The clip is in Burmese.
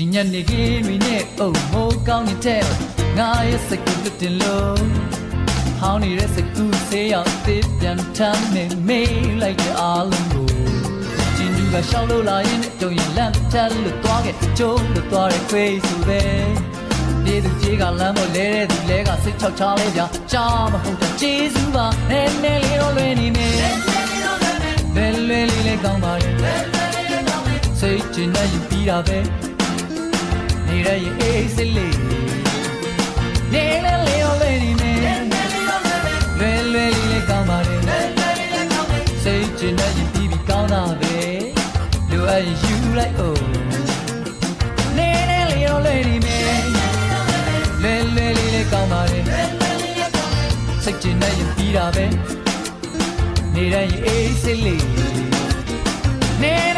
ဒီညနေခင်းတွေနဲ့အုံမိုးကောင်းနေတဲ့ငါရဲ့စိတ်ကိုလွတ်တင်လို့ဟောင်းနေတဲ့စိတ်ကူးဆေးရောက်တစ်ပြန်ထမ်းနေမေးလိုက်တဲ့အားလုံးကိုကျင်းသူကရှောက်လို့လာရင်တုံရင်လန့်ထက်လို့သွားခဲ့ကျုံးလို့သွားတဲ့ခွေးဆိုပဲဒီသူကြီးကလမ်းပေါ်လဲတဲ့သူလဲကစိတ်ချောက်ချလဲကြကြားမဟုတ်တဲ့ကျေးဇူးပါနဲနဲလေးတော့လွယ်နေမေလွယ်လေးလေးကောင်းပါရဲ့စိတ်ချင်တဲ့ယူပြီးတာပဲနေတဲ့ရဲ့အေးစိတ်လေးနေလေလေတော့လွယ်နေမေလွယ်လေးကောင်းပါရဲ့စိတ်ချင်တဲ့ယူပြီးပြီးကောင်းတာပဲလိုအပ်ရင်ယူလိုက်အောင်နေလေလေတော့လွယ်နေမေလွယ်လေးကောင်းပါရဲ့စိတ်ချင်တဲ့ယူပြီးတာပဲနေတဲ့ရဲ့အေးစိတ်လေးနေ